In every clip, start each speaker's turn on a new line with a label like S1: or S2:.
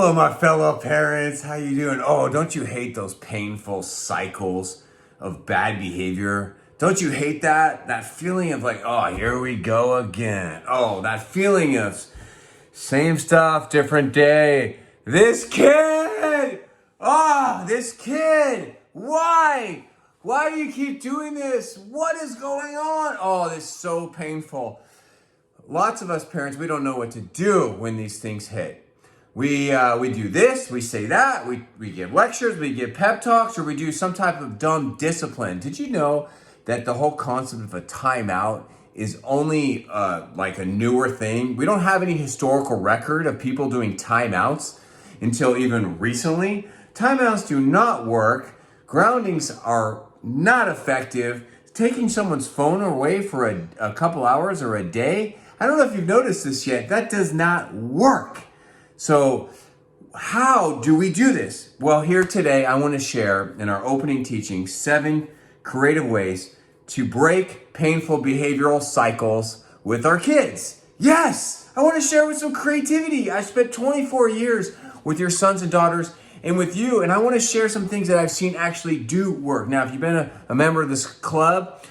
S1: Hello, my fellow parents. How you doing? Oh, don't you hate those painful cycles of bad behavior? Don't you hate that? That feeling of like, oh, here we go again. Oh, that feeling of same stuff, different day. This kid! This kid! Why? Why do you keep doing this? What is going on? Oh, this is so painful. Lots of us parents, we don't know what to do when these things hit. We do this, we say that, we give lectures, we give pep talks, or we do some type of dumb discipline. Did you know that the whole concept of a timeout is only like a newer thing? We don't have any historical record of people doing timeouts until even recently. Timeouts do not work. Groundings are not effective. Taking someone's phone away for a couple hours or a day, I don't know if you've noticed this yet, that does not work. So how do we do this? Well, here today, I want to share in our opening teaching 7 creative ways to break painful behavioral cycles with our kids. Yes, I want to share with some creativity. I spent 24 years with your sons and daughters and with you, and I want to share some things that I've seen actually do work. Now, if you've been a member of this club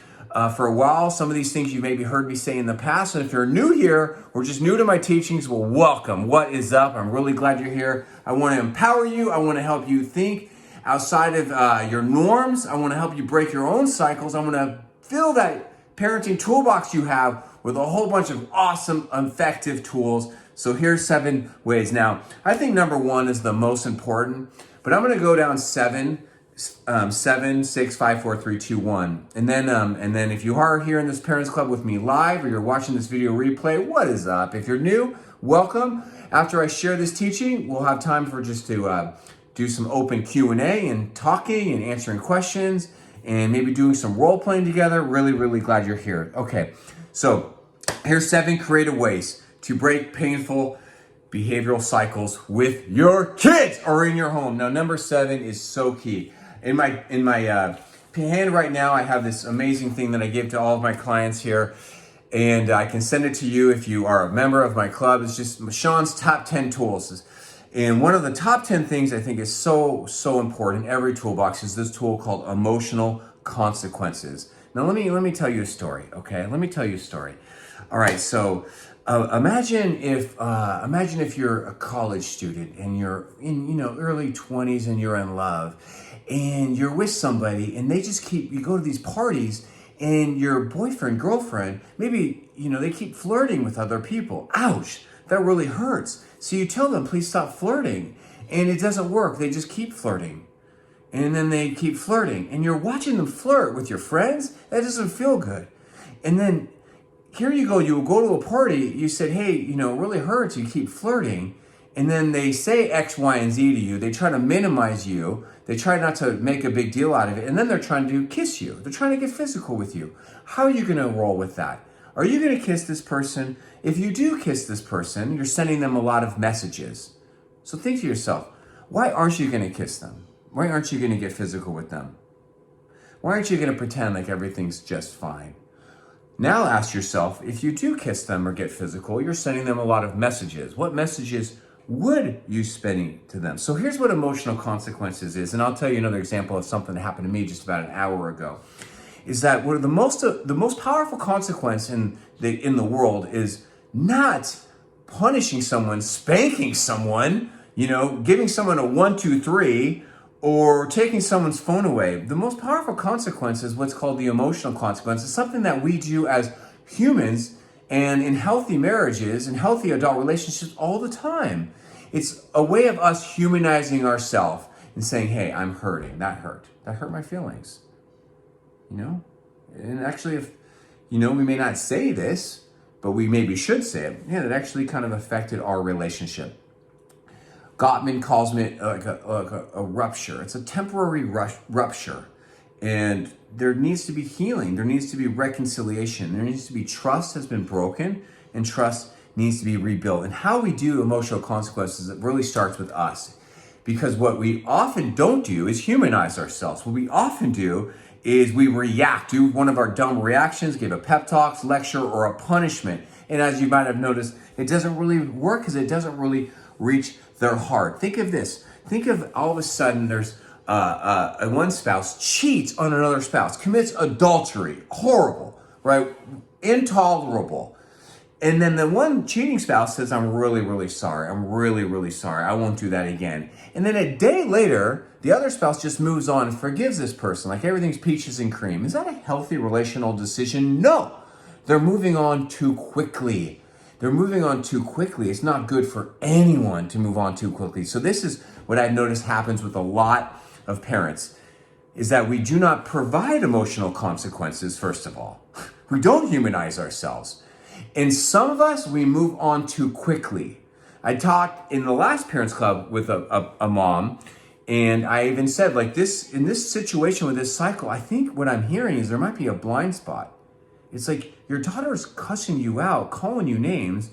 S1: for a while, some of these things you maybe heard me say in the past, and if you're new here or just new to my teachings, well, welcome. What is up? I'm really glad you're here. I want to empower you. I want to help you think outside of your norms. I want to help you break your own cycles. I want to fill that parenting toolbox you have with a whole bunch of awesome, effective tools. So here's 7 ways. Now, I think number 1 is the most important, but I'm going to go down 7, 6, 5, 4, 3, 2, 1. And then if you are here in this Parents Club with me live, or you're watching this video replay, what is up? If you're new, welcome. After I share this teaching, we'll have time for just to do some open Q&A and talking and answering questions and maybe doing some role playing together. Really, really glad you're here. Okay, so here's 7 creative ways to break painful behavioral cycles with your kids or in your home. Now, number 7 is so key. In my hand right now, I have this amazing thing that I give to all of my clients here, and I can send it to you if you are a member of my club. It's just Sean's top 10 tools. And one of the top 10 things I think is so important in every toolbox is this tool called emotional consequences. Now, let me tell you a story, okay? Let me tell you a story. All right, so imagine if you're a college student and you're in early 20s and you're in love and you're with somebody and they just you go to these parties and your boyfriend, girlfriend, maybe they keep flirting with other people. Ouch, that really hurts. So you tell them, please stop flirting, and it doesn't work. They just keep flirting, and then they keep flirting, and you're watching them flirt with your friends. That doesn't feel good. And then here you go to a party, you said, hey, it really hurts, you keep flirting. And then they say X, Y, and Z to you. They try to minimize you. They try not to make a big deal out of it. And then they're trying to kiss you. They're trying to get physical with you. How are you going to roll with that? Are you going to kiss this person? If you do kiss this person, you're sending them a lot of messages. So think to yourself, why aren't you going to kiss them? Why aren't you going to get physical with them? Why aren't you going to pretend like everything's just fine? Now ask yourself, if you do kiss them or get physical, you're sending them a lot of messages. What messages would you sending to them? So here's what emotional consequences is, and I'll tell you another example of something that happened to me just about an hour ago. Is that one of the most powerful consequence in the world is not punishing someone, spanking someone, giving someone a 1, 2, 3, or taking someone's phone away. The most powerful consequence is what's called the emotional consequence. It's something that we do as humans and in healthy marriages and healthy adult relationships all the time. It's a way of us humanizing ourselves and saying, hey, I'm hurting. That hurt my feelings. And actually, if we may not say this, but we maybe should say it. Yeah, it actually kind of affected our relationship. Gottman calls it like a rupture. It's a temporary rupture. And there needs to be healing. There needs to be reconciliation. There needs to be trust has been broken, and trust needs to be rebuilt. And how we do emotional consequences, it really starts with us. Because what we often don't do is humanize ourselves. What we often do is we react, do one of our dumb reactions, give a pep talk, lecture, or a punishment. And as you might have noticed, it doesn't really work because it doesn't really reach their heart. Think of this. Think of all of a sudden there's one spouse cheats on another spouse, commits adultery, horrible, right? Intolerable. And then the one cheating spouse says, I'm really, really sorry. I'm really, really sorry. I won't do that again. And then a day later, the other spouse just moves on and forgives this person, like everything's peaches and cream. Is that a healthy relational decision? No. They're moving on too quickly. They're moving on too quickly. It's not good for anyone to move on too quickly. So this is what I've noticed happens with a lot of parents, is that we do not provide emotional consequences, first of all. We don't humanize ourselves. And some of us, we move on too quickly. I talked in the last Parents Club with a mom, and I even said, like, this, in this situation with this cycle, I think what I'm hearing is there might be a blind spot. It's like your daughter's cussing you out, calling you names,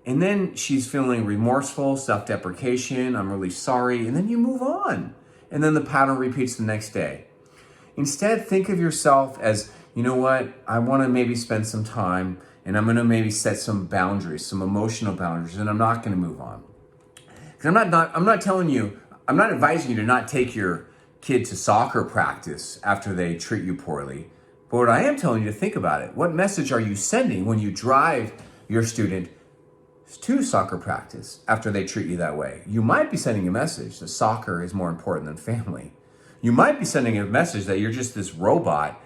S1: and then she's feeling remorseful, self-deprecation, I'm really sorry, and then you move on. And then the pattern repeats the next day. Instead, think of yourself as, you know what, I want to maybe spend some time, and I'm going to maybe set some boundaries, some emotional boundaries, and I'm not going to move on. Because I'm not telling you, I'm not advising you to not take your kid to soccer practice after they treat you poorly. But what I am telling you to think about it. What message are you sending when you drive your student to soccer practice after they treat you that way? You might be sending a message that soccer is more important than family. You might be sending a message that you're just this robot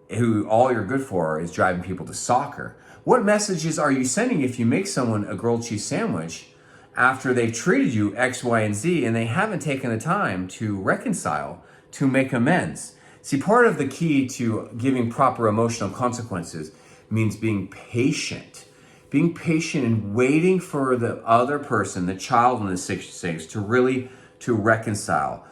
S1: who all you're good for is driving people to soccer. What messages are you sending if you make someone a grilled cheese sandwich after they've treated you X, Y, and Z and they haven't taken the time to reconcile, to make amends? See, part of the key to giving proper emotional consequences means being patient. Being patient and waiting for the other person, the child in this case, to reconcile.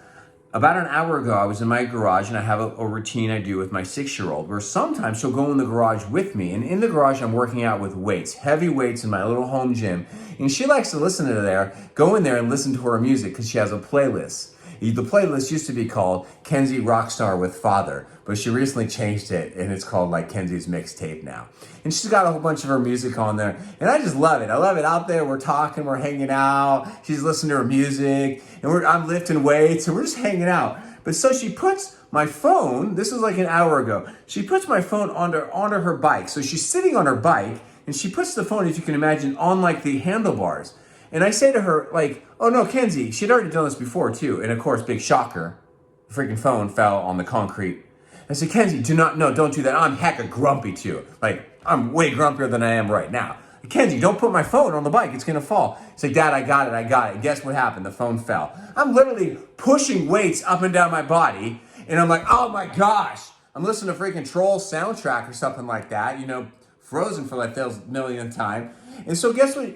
S1: About an hour ago, I was in my garage and I have a routine I do with my 6-year-old where sometimes she'll go in the garage with me. And in the garage, I'm working out with weights, heavy weights in my little home gym. And she likes to listen to go in there and listen to her music because she has a playlist. The playlist used to be called Kenzie Rockstar with Father, but she recently changed it and it's called like Kenzie's Mixtape now. And she's got a whole bunch of her music on there and I just love it. I love it out there. We're talking, we're hanging out. She's listening to her music and I'm lifting weights and we're just hanging out. But so she puts my phone, this was like an hour ago, she puts my phone onto her bike. So she's sitting on her bike and she puts the phone, as you can imagine, on like the handlebars. And I say to her, like, oh no, Kenzie, she'd already done this before too. And of course, big shocker, the freaking phone fell on the concrete. I said, Kenzie, don't do that. I'm hecka grumpy too. Like, I'm way grumpier than I am right now. Kenzie, don't put my phone on the bike. It's gonna fall. She's like, Dad, I got it. And guess what happened? The phone fell. I'm literally pushing weights up and down my body. And I'm like, oh my gosh. I'm listening to freaking Trolls soundtrack or something like that. You know, Frozen for like the millionth time. And so guess what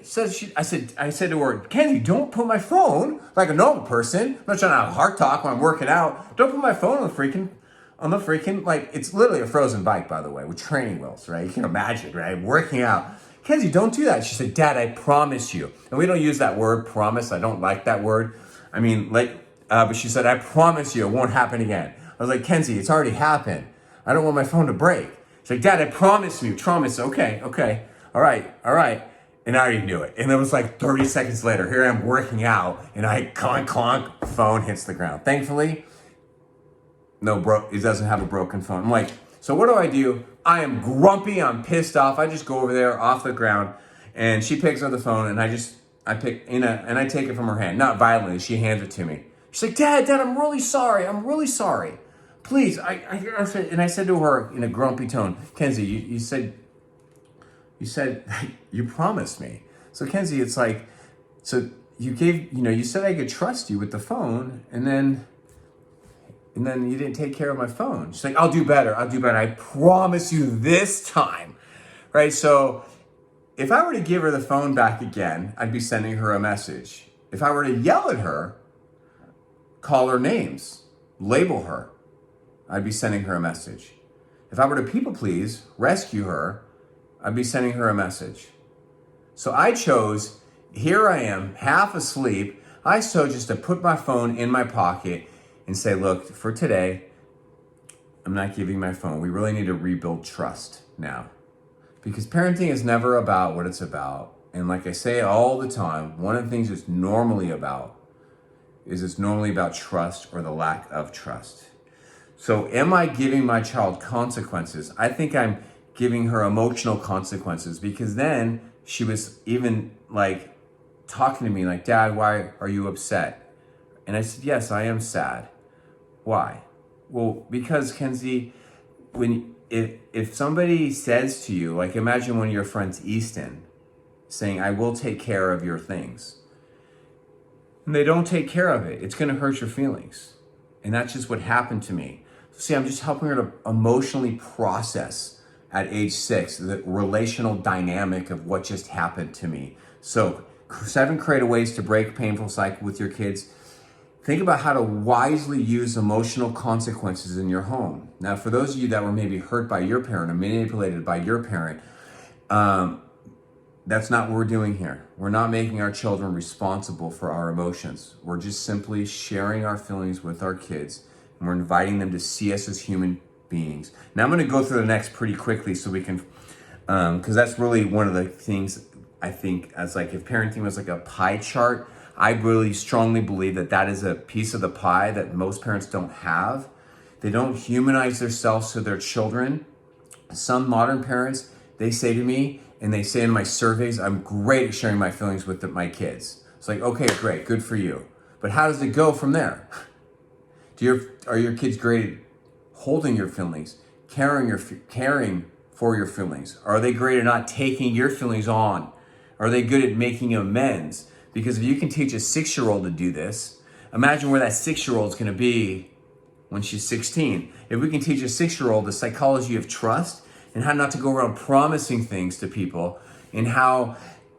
S1: I said to her, Kenzie, don't put my phone like a normal person. I'm not trying to have heart talk when I'm working out. Don't put my phone on the freaking, like, it's literally a Frozen bike, by the way, with training wheels, right? You can imagine, right? Working out. Kenzie, don't do that. She said, Dad, I promise you. And we don't use that word, promise. I don't like that word. I mean, but she said, I promise you it won't happen again. I was like, Kenzie, it's already happened. I don't want my phone to break. She's like, Dad, I promise you. Okay. All right. And I already knew it. And it was like 30 seconds later, here I am working out, and I clonk, phone hits the ground. Thankfully, it doesn't have a broken phone. I'm like, so what do? I am grumpy, I'm pissed off. I just go over there off the ground, and she picks up the phone, and I take it from her hand. Not violently, she hands it to me. She's like, Dad, I'm really sorry. Please, I said to her in a grumpy tone, Kenzie, you said you promised me. So Kenzie, it's like, so you said I could trust you with the phone, and then you didn't take care of my phone. She's like, I'll do better. I promise you this time, right? So if I were to give her the phone back again, I'd be sending her a message. If I were to yell at her, call her names, label her, I'd be sending her a message. If I were to people please, rescue her, I'd be sending her a message. So I chose, here I am, half asleep. I chose just to put my phone in my pocket and say, look, for today, I'm not giving my phone. We really need to rebuild trust now. Because parenting is never about what it's about. And like I say all the time, one of the things it's normally about is it's normally about trust or the lack of trust. So am I giving my child consequences? I think I'm giving her emotional consequences, because then she was even like talking to me like, Dad, why are you upset? And I said, yes, I am sad. Why? Well, because Kenzie, if somebody says to you, like imagine one of your friends, Easton, saying, I will take care of your things, and they don't take care of it, it's gonna hurt your feelings. And that's just what happened to me. So see, I'm just helping her to emotionally process at age 6 the relational dynamic of what just happened to me. So 7 creative ways to break painful cycle with your kids. Think about how to wisely use emotional consequences in your home. Now, for those of you that were maybe hurt by your parent or manipulated by your parent, that's not what we're doing here. We're not making our children responsible for our emotions. We're just simply sharing our feelings with our kids, and we're inviting them to see us as human beings. Now, I'm going to go through the next pretty quickly so we can, because that's really one of the things I think as like if parenting was like a pie chart, I really strongly believe that that is a piece of the pie that most parents don't have. They don't humanize themselves to their children. Some modern parents, they say to me, and they say in my surveys, I'm great at sharing my feelings with my kids. It's like, okay, great, good for you. But how does it go from there? Are your kids great at holding your feelings, caring for your feelings? Are they great at not taking your feelings on? Are they good at making amends? Because if you can teach a 6-year-old to do this, imagine where that 6-year-old is going to be when she's 16. If we can teach a 6-year-old the psychology of trust and how not to go around promising things to people, and how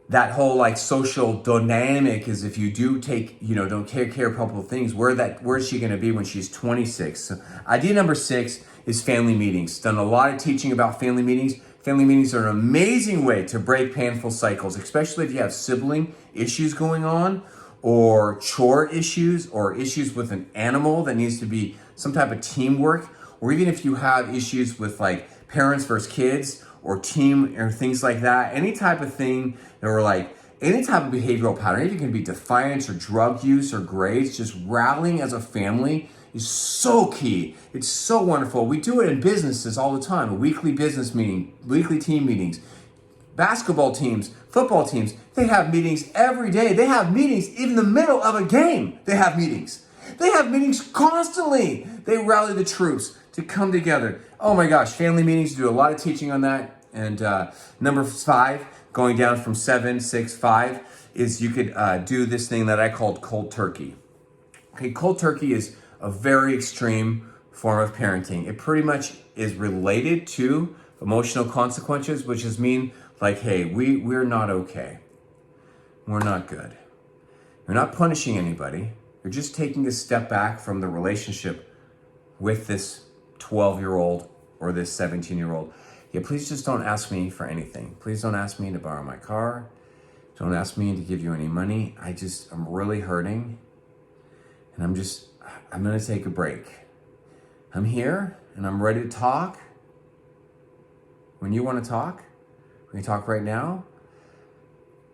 S1: that whole like social dynamic is if you do don't take care of a couple of things, where's she going to be when she's 26? So idea number 6 is family meetings. Done a lot of teaching about family meetings. Family meetings are an amazing way to break painful cycles, especially if you have sibling issues going on, or chore issues, or issues with an animal that needs to be some type of teamwork, or even if you have issues with like parents versus kids or team or things like that. Any type of thing, or like any type of behavioral pattern, if it can be defiance or drug use or grades, just rallying as a family is so key. It's so wonderful. We do it in businesses all the time. A weekly business meeting, weekly team meetings, basketball teams, football teams, they have meetings every day. They have meetings in the middle of a game. They have meetings. They have meetings constantly. They rally the troops to come together. Oh my gosh, family meetings, do a lot of teaching on that. And number 5, going down from 7, 6, 5, is you could do this thing that I called cold turkey. Okay, cold turkey is a very extreme form of parenting. It pretty much is related to emotional consequences, which is mean like, hey, we're not okay. We're not good. You're not punishing anybody. You're just taking a step back from the relationship with this 12-year-old or this 17-year-old. Yeah, please just don't ask me for anything. Please don't ask me to borrow my car. Don't ask me to give you any money. I'm really hurting. And I'm gonna take a break. I'm here and I'm ready to talk. When you wanna talk, we can talk right now.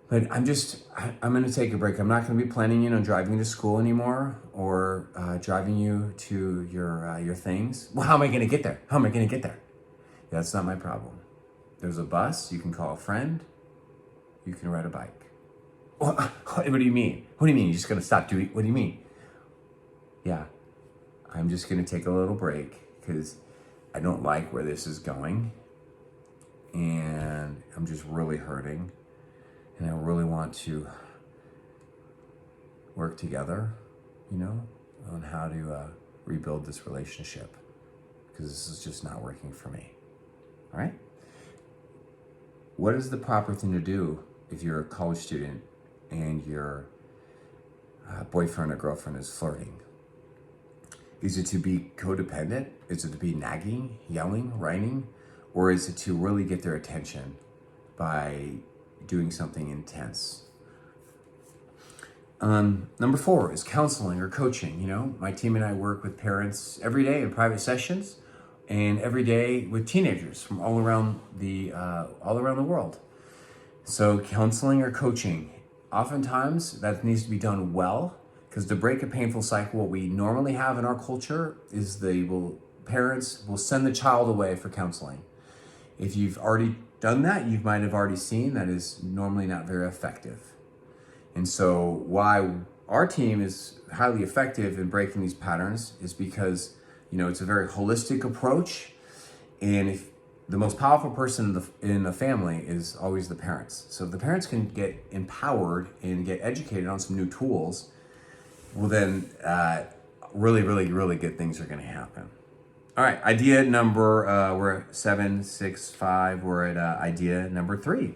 S1: But I'm gonna take a break. I'm not gonna be planning on driving you to school anymore, or driving you to your things. Well, how am I gonna get there? Yeah, that's not my problem. There's a bus, you can call a friend, you can ride a bike. What do you mean? What do you mean? You're just gonna stop doing, what do you mean? Yeah, I'm just gonna take a little break because I don't like where this is going, and I'm just really hurting, and I really want to work together, on how to rebuild this relationship, because this is just not working for me. All right? What is the proper thing to do if you're a college student and your boyfriend or girlfriend is flirting? Is it to be codependent? Is it to be nagging, yelling, whining? Or is it to really get their attention by doing something intense? Number 4 is counseling or coaching. My team and I work with parents every day in private sessions, and every day with teenagers from all around the world. So counseling or coaching, oftentimes that needs to be done well, Because to break a painful cycle, what we normally have in our culture is parents will send the child away for counseling. If you've already done that, you might have already seen that is normally not very effective. And so why our team is highly effective in breaking these patterns is because, it's a very holistic approach. And if the most powerful person in the family is always the parents. So if the parents can get empowered and get educated on some new tools, well then really, really, really good things are going to happen. All right, idea number, we're at 7, 6, 5. We're at idea number 3.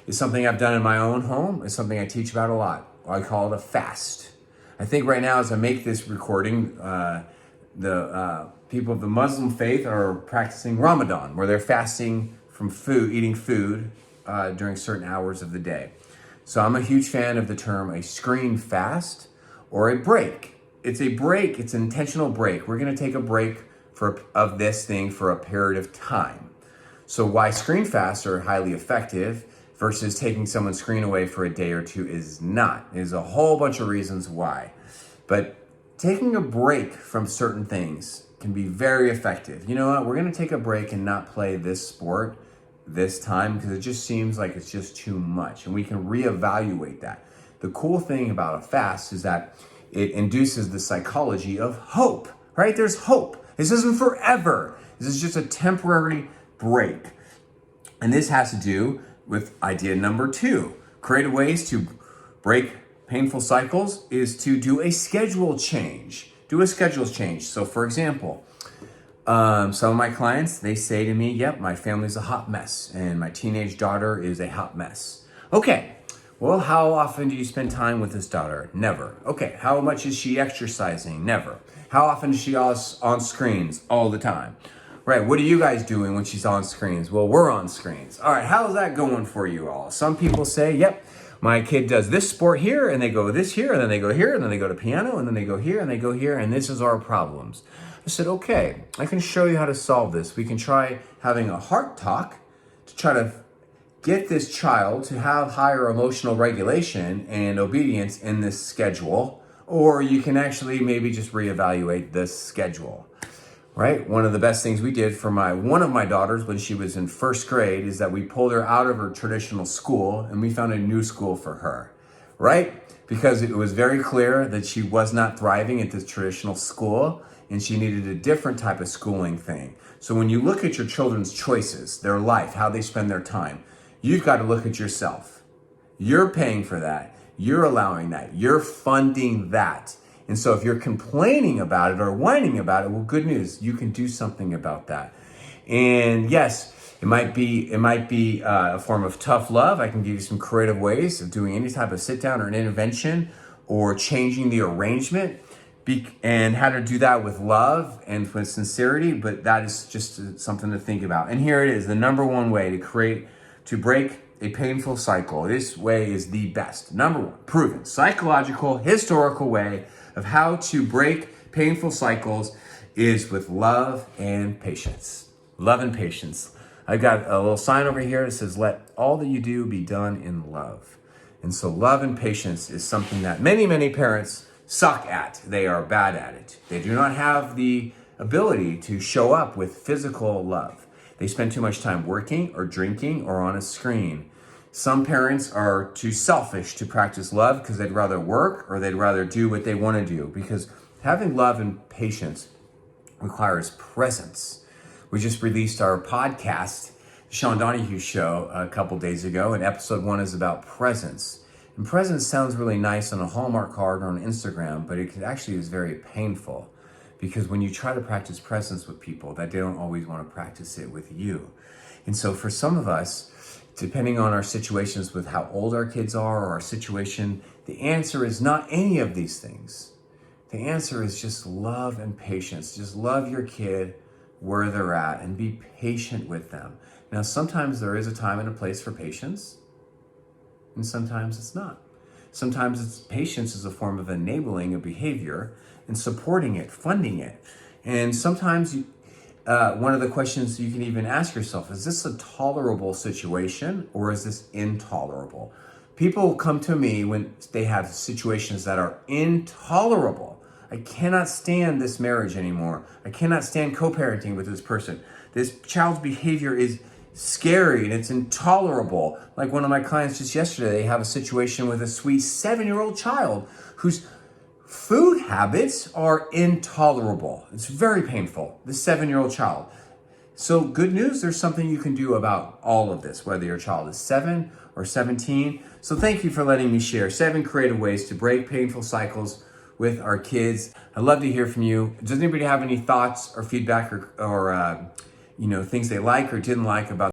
S1: It's something I've done in my own home. It's something I teach about a lot. I call it a fast. I think right now as I make this recording, the people of the Muslim faith are practicing Ramadan, where they're fasting from eating food during certain hours of the day. So I'm a huge fan of the term a screen fast or a break. It's a break. It's an intentional break. We're going to take a break of this thing for a period of time. So why screen fasts are highly effective versus taking someone's screen away for a day or two is not. There's a whole bunch of reasons why. But taking a break from certain things can be very effective. You know what? We're going to take a break and not play this sport this time because it just seems like it's just too much. And we can reevaluate that. The cool thing about a fast is that it induces the psychology of hope, right? There's hope. This isn't forever. This is just a temporary break. And this has to do with idea number 2. Creative ways to break painful cycles is to do a schedule change. So for example, some of my clients, they say to me, yep, my family's a hot mess and my teenage daughter is a hot mess. Okay, well, how often do you spend time with this daughter? Never. Okay, how much is she exercising? Never. How often is she on screens? All the time. Right, what are you guys doing when she's on screens? Well, we're on screens. All right, how's that going for you all? Some people say, yep, my kid does this sport here, and they go this here, and then they go here, and then they go to piano, and then they go here, and they go here, and this is our problems. I said, okay, I can show you how to solve this. We can try having a heart talk to try to get this child to have higher emotional regulation and obedience in this schedule, or you can actually maybe just reevaluate this schedule. Right? One of the best things we did for one of my daughters when she was in first grade is that we pulled her out of her traditional school and we found a new school for her, right? Because it was very clear that she was not thriving at this traditional school and she needed a different type of schooling thing. So when you look at your children's choices, their life, how they spend their time, you've got to look at yourself. You're paying for that. You're allowing that. You're funding that. And so if you're complaining about it or whining about it, well, good news, you can do something about that. And yes, it might be a form of tough love. I can give you some creative ways of doing any type of sit down or an intervention or changing the arrangement and how to do that with love and with sincerity. But that is just something to think about. And here it is, the number one way to break a painful cycle. This way is the best. Number 1, proven, psychological, historical way of how to break painful cycles is with love and patience. Love and patience. I've got a little sign over here that says, let all that you do be done in love. And so love and patience is something that many, many parents suck at. They are bad at it. They do not have the ability to show up with physical love. They spend too much time working or drinking or on a screen. Some parents are too selfish to practice love because they'd rather work or they'd rather do what they want to do, because having love and patience requires presence. We just released our podcast, The Sean Donahue Show, a couple days ago, and episode 1 is about presence. And presence sounds really nice on a Hallmark card or on Instagram, but it actually is very painful, because when you try to practice presence with people, that they don't always want to practice it with you. And so for some of us, depending on our situations with how old our kids are or our situation, the answer is not any of these things. The answer is just love and patience. Just love your kid where they're at and be patient with them. Now, sometimes there is a time and a place for patience, and sometimes it's not. Sometimes patience is a form of enabling a behavior and supporting it, funding it. And sometimes one of the questions you can even ask yourself, is this a tolerable situation or is this intolerable? People come to me when they have situations that are intolerable. I cannot stand this marriage anymore. I cannot stand co-parenting with this person. This child's behavior is scary and it's intolerable. Like one of my clients just yesterday, they have a situation with a sweet 7-year-old child whose food habits are intolerable. It's very painful. This 7-year-old child. So good news, there's something you can do about all of this, whether your child is 7 or 17. So thank you for letting me share 7 creative ways to break painful cycles with our kids. I'd love to hear from you. Does anybody have any thoughts or feedback or things they like or didn't like about